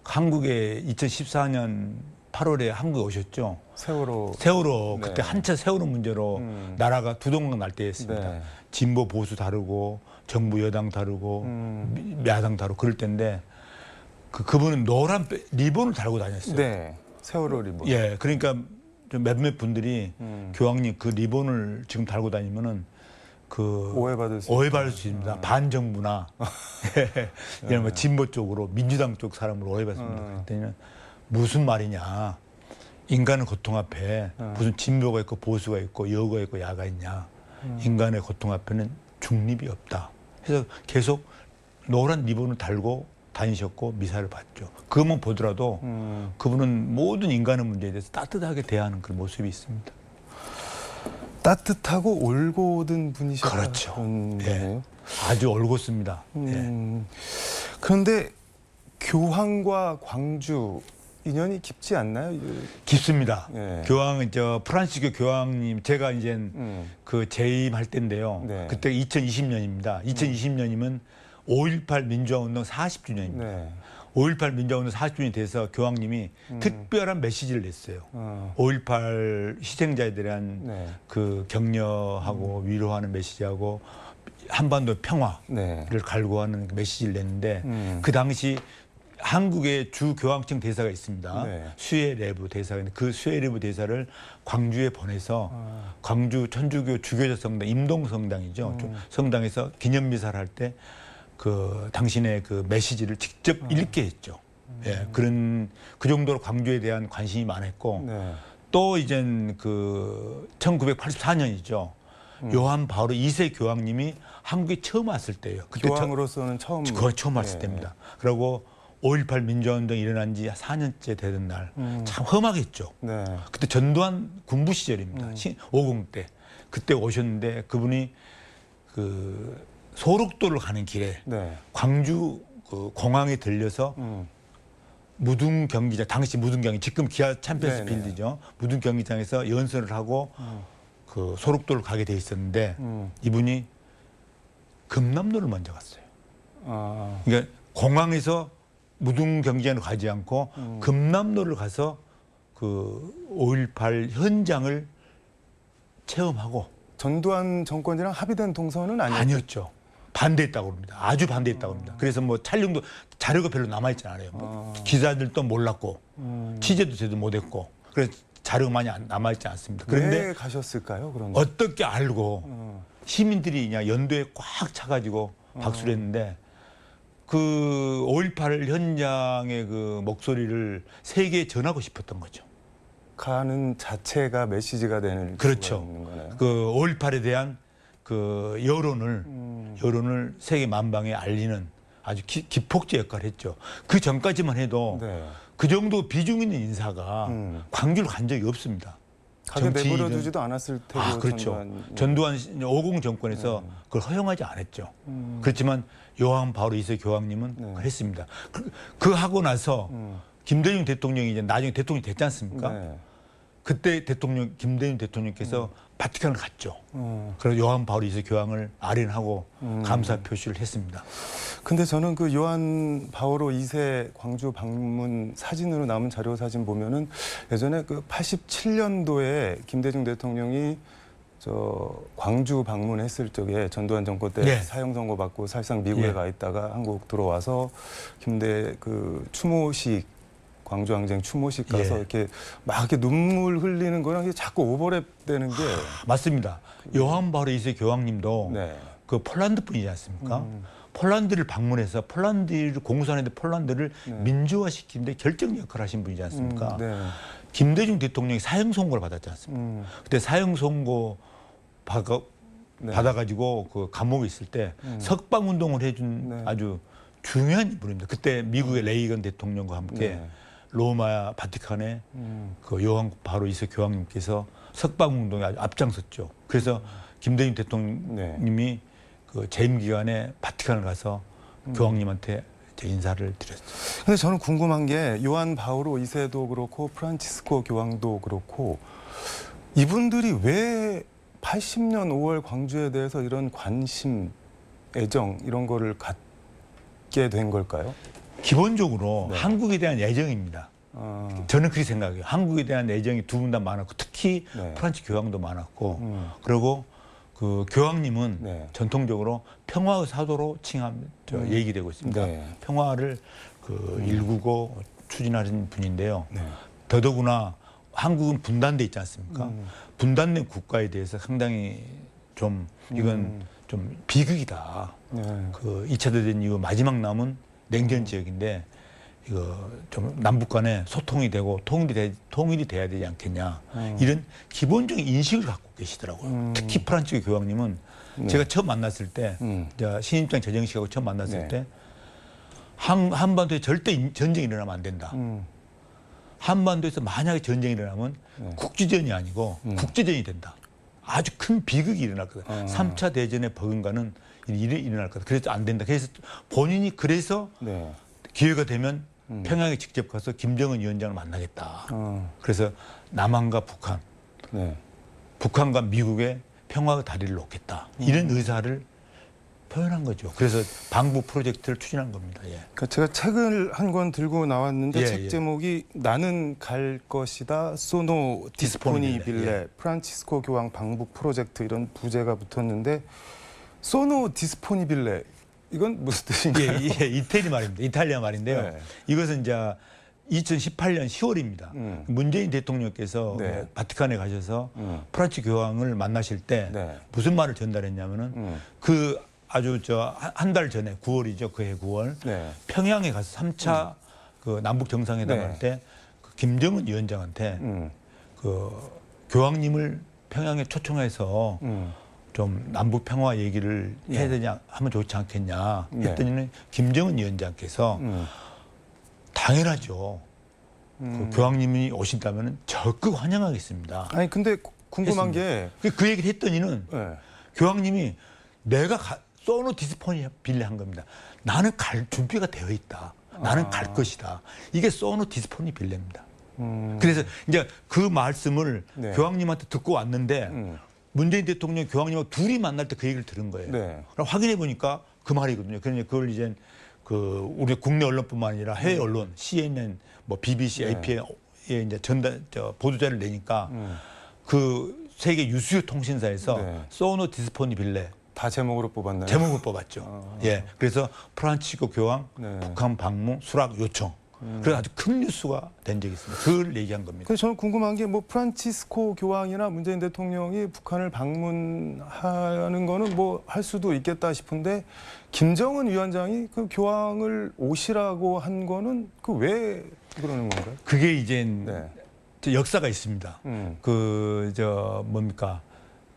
한국에 2014년 8월에 한국에 오셨죠. 세월호. 세월호, 네. 그때 한참 세월호 문제로 나라가 두동강 날 때였습니다. 네. 진보 보수 다르고 정부 여당 다르고 야당 다르고 그럴 때인데 그분은 노란 리본을 달고 다녔어요. 네. 세월호 리본. 예, 그러니까 좀 몇몇 분들이 교황님 그 리본을 지금 달고 다니면은 그 오해받을 수 오해받을 수 있습니다. 반정부나 이런 뭐 진보 쪽으로 민주당 쪽 사람으로 오해받습니다. 그랬더니 무슨 말이냐? 인간의 고통 앞에 무슨 진보가 있고 보수가 있고 여가 있고 야가 있냐? 인간의 고통 앞에는 중립이 없다. 그래서 계속 노란 리본을 달고 다니셨고 미사를 받죠. 그것만 보더라도 그분은 모든 인간의 문제에 대해서 따뜻하게 대하는 그런 모습이 있습니다. 따뜻하고 올곧은 분이셨다. 그렇죠. 그런 예. 거네요. 아주 올곧습니다. 그런데 교황과 광주 인연이 깊지 않나요? 깊습니다. 예. 교황은 프란시스코 교황님, 제가 이제 그 재임할 때인데요. 네. 그때 2020년입니다. 2020년이면 5.18 민주화운동 40주년입니다. 네. 5.18 민주화운동 40주년이 돼서 교황님이 특별한 메시지를 냈어요. 5.18 희생자에 대한 네. 그 격려하고 위로하는 메시지하고 한반도 평화를 네. 갈구하는 메시지를 냈는데 그 당시 한국의 주 교황청 대사가 있습니다. 네. 수에레브 대사가 있는데 그 수에레브 대사를 광주에 보내서 광주 천주교 주교자 성당, 임동성당이죠. 성당에서 기념미사를 할 때 그 당신의 그 메시지를 직접 읽게 했죠. 예, 그 정도로 광주에 대한 관심이 많았고 네. 또 이젠 그 1984년이죠. 요한 바오로 2세 교황님이 한국에 처음 왔을 때예요. 그때 교황으로서는 처음. 거의 처음 왔을 네. 때입니다. 그리고 5.18 민주화운동이 일어난 지 4년째 되던 날 참 험하겠죠. 네. 그때 전두환 군부 시절입니다. 50 때. 그때 오셨는데 그분이 그 소록도를 가는 길에 네. 광주 그 공항에 들려서 무등 경기장, 당시 무등 경기, 지금 기아 챔피언스 네네. 필드죠. 무등 경기장에서 연설을 하고 그 소록도를 가게 돼 있었는데 이분이 금남로를 먼저 갔어요. 아, 그러니까 공항에서 무등 경기장으로 가지 않고 금남로를 가서 그 5.18 현장을 체험하고 전두환 정권이랑 합의된 동선은 아니었죠. 아니었죠. 반대했다고 합니다. 아주 반대했다고 합니다. 그래서 뭐 촬영도 자료가 별로 남아있지 않아요. 뭐 기자들도 몰랐고 취재도 제대로 못했고 그래서 자료가 많이 남아있지 않습니다. 그런데 왜 가셨을까요? 그런데. 어떻게 알고 시민들이 그냥 연도에 꽉 차가지고 박수를 했는데 그 5.18 현장의 그 목소리를 세계에 전하고 싶었던 거죠. 가는 자체가 메시지가 되는 그렇죠. 수가 있는 거네요. 그 5.18에 대한 그 여론을 세계 만방에 알리는 아주 기폭제 역할을 했죠. 그 전까지만 해도 네. 그 정도 비중 있는 인사가 광주를 간 적이 없습니다. 가게 정치인은- 내버려 두지도 않았을 테고. 아, 그렇죠. 전두환 50 정권에서 그걸 허용하지 않았죠. 그렇지만 요한 바오로 2세 교황님은 했습니다. 그 하고 나서 김대중 대통령이 이제 나중에 대통령이 됐지 않습니까? 네. 그때 김대중 대통령께서 바티칸을 갔죠. 그래서 요한 바오로 2세 교황을 아련하고 감사 표시를 했습니다. 근데 저는 그 요한 바오로 2세 광주 방문 사진으로 남은 자료 사진 보면은 예전에 그 87년도에 김대중 대통령이 저 광주 방문했을 적에 전두환 정권 때 네. 사형 선고 받고 사실상 미국에 예. 가 있다가 한국 들어와서 김대 그 추모식 광주 항쟁 추모식 가서 예. 이렇게 막 이렇게 눈물 흘리는 거랑 이게 자꾸 오버랩 되는 게 맞습니다. 요한 바로 2세 교황님도 네. 그 폴란드 분이지 않습니까? 폴란드를 방문해서 폴란드를 공산했는데 폴란드를 네. 민주화시키는데 결정 역할을 하신 분이지 않습니까? 네. 김대중 대통령이 사형 선고를 받았지 않습니까? 그때 사형 선고 네. 받아가지고 그 감옥에 있을 때 석방 운동을 해준 네. 아주 중요한 인물입니다. 그때 미국의 레이건 대통령과 함께 네. 로마 바티칸에 그 요한 바로 2세 교황님께서 석방 운동에 아주 앞장섰죠. 그래서 김대중 대통령님이 그 재임 기간에 바티칸을 가서 교황님한테 이제 인사를 드렸죠. 근데 저는 궁금한 게 요한 바오로 2세도 그렇고 프란치스코 교황도 그렇고 이분들이 왜 80년 5월 광주에 대해서 이런 관심, 애정 이런 거를 갖게 된 걸까요? 기본적으로 네. 한국에 대한 애정입니다. 저는 그렇게 생각해요. 한국에 대한 애정이 두 분 다 많았고 특히 네. 프란치 교황도 많았고 그리고 그 교황님은 네. 전통적으로 평화의 사도로 얘기되고 있습니다. 네. 평화를 그 일구고 추진하는 분인데요. 네. 더더구나 한국은 분단돼 있지 않습니까? 분단된 국가에 대해서 상당히 좀 이건 좀 비극이다. 네. 그 2차 대전 이후 마지막 남은 냉전 지역인데 이거 좀 남북 간에 소통이 되고 통일이 돼야 되지 않겠냐. 이런 기본적인 인식을 갖고 계시더라고요. 특히 프란치스 교황님은 네. 제가 처음 만났을 때 이제 신입장 재정식하고 처음 만났을 네. 때 한반도에 절대 전쟁이 일어나면 안 된다. 한반도에서 만약에 전쟁이 일어나면 국지전이 아니고 국제전이 된다. 아주 큰 비극이 일어날 거다. 3차 대전의 버금가는 일이 일어날 거다. 그래서 안 된다. 그래서 본인이 그래서 네. 기회가 되면 평양에 직접 가서 김정은 위원장을 만나겠다. 그래서 남한과 북한, 네. 북한과 미국의 평화의 다리를 놓겠다. 이런 의사를 표현한 거죠. 그래서 방북 프로젝트를 추진한 겁니다. 예. 그러니까 제가 책을 한 권 들고 나왔는데 예, 책 예. 제목이 나는 갈 것이다 소노 디스포니빌레 디스포니빌레, 프란치스코 교황 방북 프로젝트 이런 부제가 붙었는데 소노 디스포니빌레 이건 무슨 뜻인가요? 예, 이태리 말입니다. 이탈리아 말인데요. 네. 이것은 이제 2018년 10월입니다. 문재인 대통령께서 네. 바티칸에 가셔서 프란치 교황을 만나실 때 네. 무슨 말을 전달했냐면은 그 아주 한 달 전에 9월이죠. 그해 9월 네. 평양에 가서 3차 그 남북 정상회담 네. 할 때 그 김정은 위원장한테 그 교황님을 평양에 초청해서 좀 남북 평화 얘기를 해야 되냐 하면 좋지 않겠냐 했더니는 김정은 위원장께서 당연하죠. 그 교황님이 오신다면 적극 환영하겠습니다. 아니 근데 궁금한 게 그 얘기를 했더니는 네. 교황님이 내가 소노 디스포니 빌레 한 겁니다. 나는 갈 준비가 되어 있다. 나는 갈 것이다. 이게 소노 디스포니 빌레입니다. 그래서 이제 그 말씀을 네. 교황님한테 듣고 왔는데 문재인 대통령 교황님하고 둘이 만날 때 그 얘기를 들은 거예요. 네. 그럼 확인해 보니까 그 말이거든요. 그러니 그걸 이제 그 우리 국내 언론뿐만 아니라 해외 언론, CNN, 뭐 BBC, 네. AP에 이제 보도자를 내니까 그 세계 유수의 통신사에서 네. 소노 디스포니 빌레 다 제목으로 뽑았나요? 제목을 뽑았죠. 예, 그래서 프란치스코 교황 네. 북한 방문 수락 요청. 그래서 아주 큰 뉴스가 된 적이 있습니다. 그걸 얘기한 겁니다. 그래서 저는 궁금한 게 뭐 프란치스코 교황이나 문재인 대통령이 북한을 방문하는 거는 뭐 할 수도 있겠다 싶은데 김정은 위원장이 그 교황을 오시라고 한 거는 그 왜 그러는 건가요? 그게 이제 네. 역사가 있습니다. 뭡니까?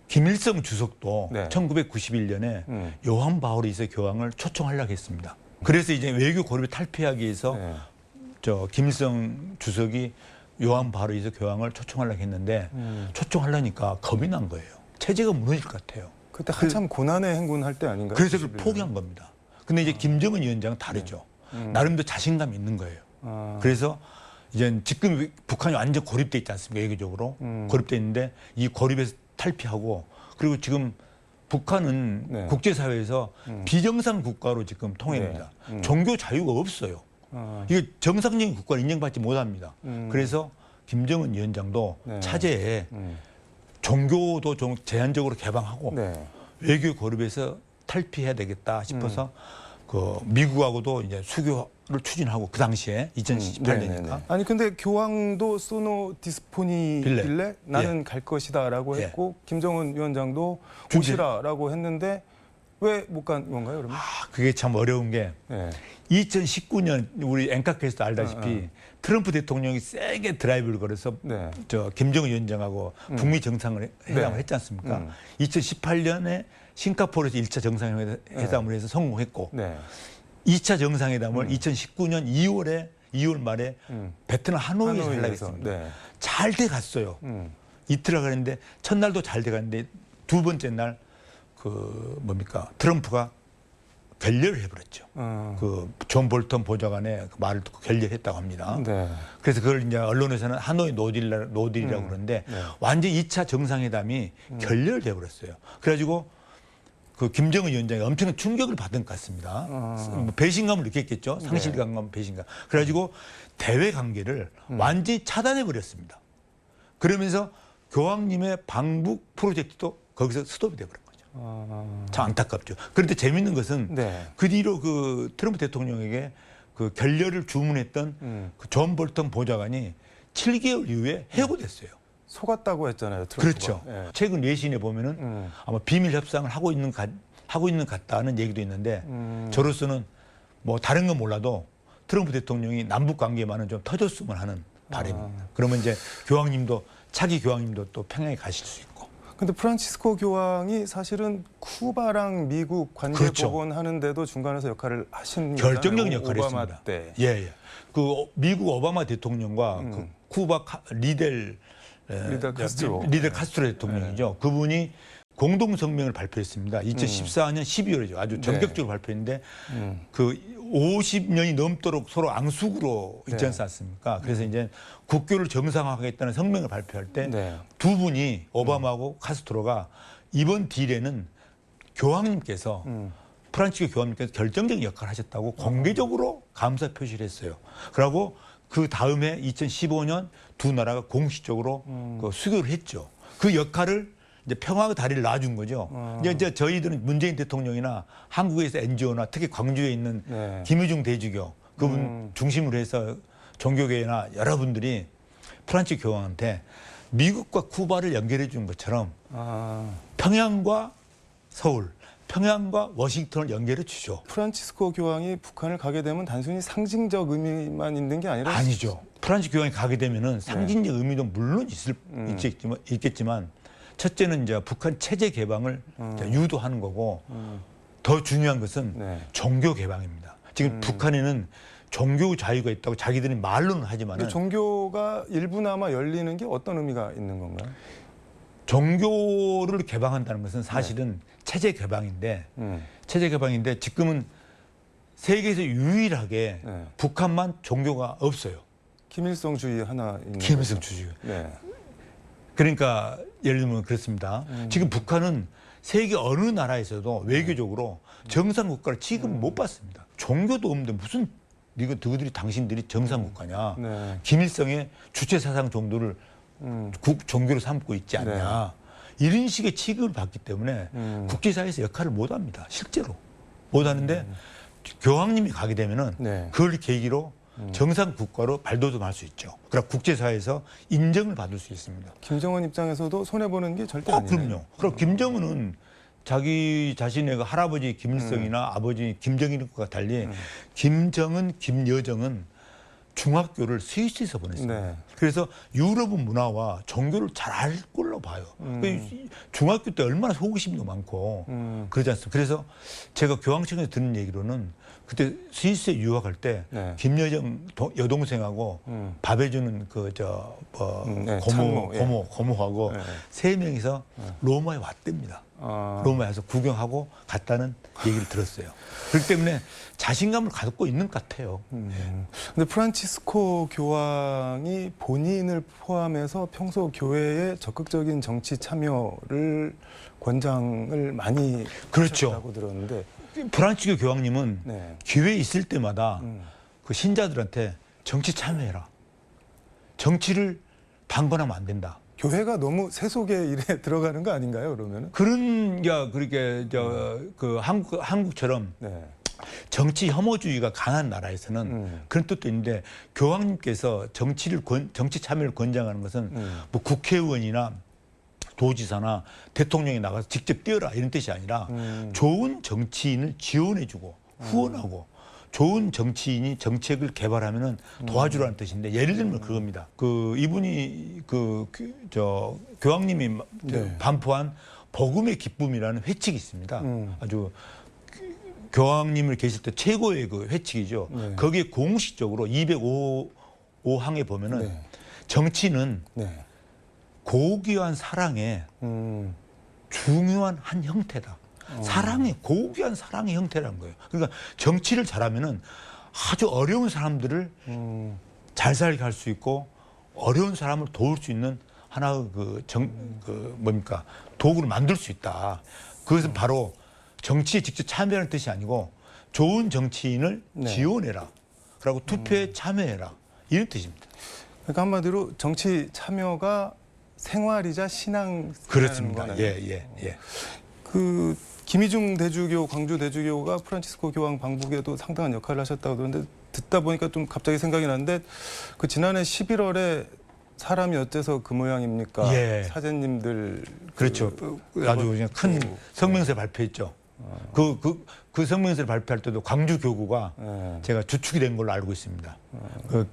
김일성 주석도 네. 1991년에 요한 바오로 2세 교황을 초청하려고 했습니다. 그래서 이제 외교 고립을 탈피하기 위해서 네. 김일성 주석이 요한 바오로 2세 교황을 초청하려고 했는데 초청하려니까 겁이 난 거예요. 체제가 무너질 것 같아요. 그때 한참 고난의 행군할 때 아닌가요? 그래서 그걸 91년. 포기한 겁니다. 근데 이제 김정은 위원장은 다르죠. 나름대로 자신감이 있는 거예요. 그래서 이제 지금 북한이 완전 고립돼 있지 않습니까? 외교적으로 고립돼 있는데 이 고립에서 탈피하고 그리고 지금 북한은 네. 국제사회에서 비정상 국가로 지금 통행입니다. 네. 종교 자유가 없어요. 이게 정상적인 국가를 인정받지 못합니다. 그래서 김정은 위원장도 네. 차제에 종교도 좀 제한적으로 개방하고 네. 외교 고립에서 탈피해야 되겠다 싶어서 그 미국하고도 이제 수교를 추진하고 그 당시에 2018년이니까 아니 근데 교황도 소노 디스포니 빌레. 빌레 나는 갈 것이다라고 예. 했고 김정은 위원장도 중재. 오시라라고 했는데 왜 못 간 건가요, 그러면? 그게 참 어려운 게 네. 2019년 우리 앵카케에서도 알다시피 트럼프 대통령이 세게 드라이브를 걸어서 네. 저 김정은 위원장하고 북미 정상회담을 네. 했지 않습니까? 2018년에 싱가포르에서 1차 정상회담을 해서 성공했고 네. 2차 정상회담을 2019년 2월 말에 베트남 하노이에서 하려고 하노이에서. 했습니다. 네. 잘 돼 갔어요. 이틀을 가는데 첫날도 잘 돼 갔는데 두 번째 날 그 뭡니까 트럼프가 결렬을 해버렸죠. 그 존 볼턴 보좌관의 그 말을 듣고 결렬했다고 합니다. 네. 그래서 그걸 이제 언론에서는 하노이 노딜이라고 그러는데 네. 완전 2차 정상회담이 결렬돼 버렸어요. 그래가지고 그 김정은 위원장이 엄청난 충격을 받은 것 같습니다. 뭐 배신감을 느꼈겠죠. 상실감과 배신감. 그래가지고 대외 관계를 완전히 차단해 버렸습니다. 그러면서 교황님의 방북 프로젝트도 거기서 스톱이 돼 버린 거죠. 참 안타깝죠. 그런데 재밌는 것은 네. 그 뒤로 그 트럼프 대통령에게 그 결렬을 주문했던 그 존 볼턴 보좌관이 7개월 이후에 해고됐어요. 속았다고 했잖아요, 트럼프가. 그렇죠. 예. 최근 외신에 보면은 아마 비밀 협상을 하고 있는 것 같다는 얘기도 있는데 저로서는 뭐 다른 건 몰라도 트럼프 대통령이 남북 관계만은 좀 터졌으면 하는 바람입니다. 그러면 이제 교황님도 차기 교황님도 또 평양에 가실 수 있고. 근데 프란치스코 교황이 사실은 쿠바랑 미국 관계 그렇죠. 복원하는데도 중간에서 역할을 하신 결정적인 거잖아요, 역할을 오바마 했습니다. 때. 예, 예. 그 미국 오바마 대통령과 그 쿠바 리델 카스트로. 카스트로 대통령이죠. 그분이 공동 성명을 발표했습니다. 2014년 12월이죠. 아주 전격적으로 발표했는데 그 50년이 넘도록 서로 앙숙으로 있지 않습니까? 그래서 이제 국교를 정상화하겠다는 성명을 발표할 때 네. 두 분이 오바마하고 카스트로가 이번 딜에는 교황님께서 프란치스코 교황님께서 결정적인 역할을 하셨다고 공개적으로 감사 표시를 했어요. 그리고 그 다음에 2015년 두 나라가 공식적으로 그 수교를 했죠. 그 역할을 이제 평화의 다리를 놔준 거죠. 이제 저희들은 문재인 대통령이나 한국에서 NGO나 특히 광주에 있는 네. 김의중 대주교 그분 중심으로 해서 종교계나 여러분들이 프란치스코 교황한테 미국과 쿠바를 연결해 준 것처럼 평양과 서울, 평양과 워싱턴을 연결해 주죠. 프란치스코 교황이 북한을 가게 되면 단순히 상징적 의미만 있는 게 아니라 아니죠. 프란치스코 교황이 가게 되면은 상징적 의미도 물론 있겠지만 첫째는 이제 북한 체제 개방을 이제 유도하는 거고 더 중요한 것은 네. 종교 개방입니다. 지금 북한에는 종교 자유가 있다고 자기들이 말로는 하지만은 근데 종교가 일부나마 열리는 게 어떤 의미가 있는 건가요? 종교를 개방한다는 것은 사실은 체제 개방인데 체제 개방인데 지금은 세계에서 유일하게 네. 북한만 종교가 없어요. 김일성주의 하나 있는 김일성 거죠? 주의. 네. 그러니까 예를 들면 그렇습니다. 지금 북한은 세계 어느 나라에서도 외교적으로 정상 국가를 취급을 못 받습니다. 종교도 없는데 무슨 이거 너희들이 당신들이 정상 국가냐? 네. 김일성의 주체 사상 정도를 종교로 삼고 있지 않냐? 이런 식의 취급을 받기 때문에 국제사회에서 역할을 못 합니다. 실제로 못 하는데 교황님이 가게 되면은 네. 그걸 계기로 정상 국가로 발돋움할 수 있죠. 그러나 국제사회에서 인정을 받을 수 있습니다. 김정은 입장에서도 손해 보는 게 절대 아니에요. 그럼요. 그럼 김정은은 자기 자신의 그 할아버지 김일성이나 아버지 김정일과 달리 김정은, 김여정은 중학교를 스위스에서 보냈습니다. 네. 그래서 유럽 문화와 종교를 잘 알 걸로 봐요. 중학교 때 얼마나 호기심도 많고 그러지 않습니까? 그래서 제가 교황청에서 듣는 얘기로는 그때 스위스에 유학할 때 네. 김여정 여동생하고 밥 해주는 네, 참모, 예. 고모하고 네. 세 명이서 로마에 왔답니다. 로마에서 구경하고 갔다는 얘기를 들었어요. 그렇기 때문에 자신감을 갖고 있는 것 같아요. 근데 프란치스코 교황이 본인을 포함해서 평소 교회에 적극적인 정치 참여를 권장을 많이 그렇죠. 하셨다고 들었는데 프란치스코 교황님은 네. 기회 있을 때마다 그 신자들한테 정치 참여해라. 정치를 방관하면 안 된다. 교회가 너무 세속의 일에 들어가는 거 아닌가요? 그러면은? 그런 게 그렇게 그 한국처럼 네. 정치 혐오주의가 강한 나라에서는 그런 뜻도 있는데 교황님께서 정치 참여를 권장하는 것은 뭐 국회의원이나 도지사나 대통령이 나가서 직접 뛰어라 이런 뜻이 아니라 좋은 정치인을 지원해주고 후원하고 좋은 정치인이 정책을 개발하면은 도와주라는 뜻인데 예를 들면 그겁니다. 그 이분이 교황님이 네. 반포한 복음의 기쁨이라는 회칙이 있습니다. 아주 교황님을 계실 때 최고의 그 회칙이죠. 네. 거기에 공식적으로 205항에 보면은 네. 정치는 네. 고귀한 사랑의 중요한 한 형태다. 사랑의 고귀한 사랑의 형태라는 거예요. 그러니까 정치를 잘하면은 아주 어려운 사람들을 잘 살게 할 수 있고 어려운 사람을 도울 수 있는 하나의 도구를 만들 수 있다. 그것은 바로 정치에 직접 참여하는 뜻이 아니고 좋은 정치인을 네. 지원해라. 그리고 투표에 참여해라. 이런 뜻입니다. 그러니까 한마디로 정치 참여가 생활이자 신앙. 그렇습니다. 예. 그 김희중 대주교, 광주 대주교가 프란치스코 교황 방북에도 상당한 역할을 하셨다고 그러는데 듣다 보니까 좀 갑자기 생각이 나는데 그 지난해 11월에 사람이 어째서 그 모양입니까? 예. 사제님들 그렇죠. 아주 그냥 큰 성명서 발표했죠. 그 성명서를 발표할 때도 광주 교구가 제가 주축이 된 걸로 알고 있습니다.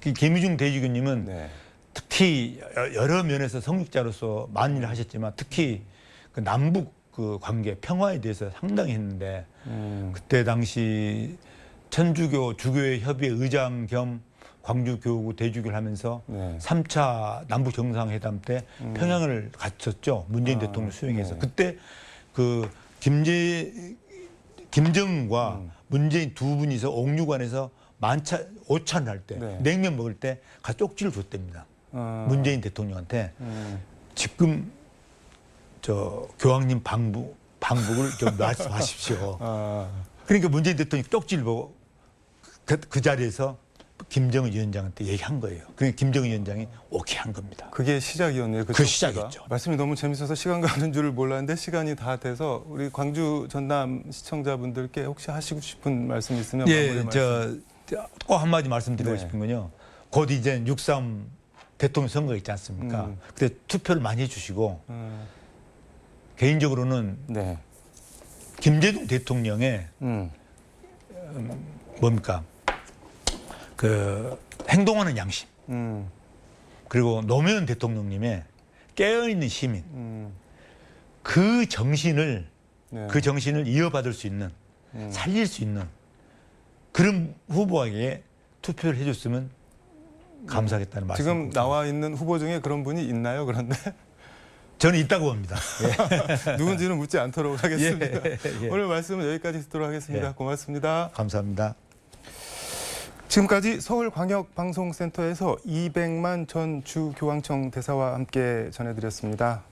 김희중 대주교님은 네. 특히 여러 면에서 성직자로서 많은 일을 하셨지만 특히 그 남북 그 관계 평화에 대해서 상당히 했는데 그때 당시 천주교 주교회 협의회 의장 겸 광주 교구 대주교를 하면서 네. 3차 남북 정상회담 때 평양을 갔었죠. 문재인 대통령 수행해서. 네. 그때 그 김정은과 문재인 두 분이서 옥류관에서 오찬을 할 때 네. 냉면 먹을 때 가서 쪽지를 줬답니다. 문재인 대통령한테 지금 교황님 방북을 좀 말씀하십시오. 그러니까 문재인 대통령이 쪽지를 보고 그 자리에서 김정은 위원장한테 얘기한 거예요. 그러니까 김정은 위원장이 오케이 한 겁니다. 그게 시작이었네요. 그 시작이었죠. 말씀이 너무 재밌어서 시간 가는 줄을 몰랐는데 시간이 다 돼서 우리 광주 전남 시청자분들께 혹시 하시고 싶은 말씀 있으면 마무리 말씀. 꼭 한마디 말씀드리고 네. 싶은 건요. 곧 이제 6.3 대통령 선거 있지 않습니까? 그때 투표를 많이 해주시고 개인적으로는 네. 김대중 대통령의 뭡니까? 그 행동하는 양심 그리고 노무현 대통령님의 깨어있는 시민 그 정신을 이어받을 수 있는 살릴 수 있는 그런 후보에게 투표를 해줬으면 감사하겠다는 말씀. 지금 나와 있는 후보 중에 그런 분이 있나요? 그런데 저는 있다고 봅니다. 누군지는 묻지 않도록 하겠습니다. 예. 오늘 말씀은 여기까지 듣도록 하겠습니다. 예. 고맙습니다. 감사합니다. 지금까지 서울광역방송센터에서 200만 전 주교황청 대사와 함께 전해드렸습니다.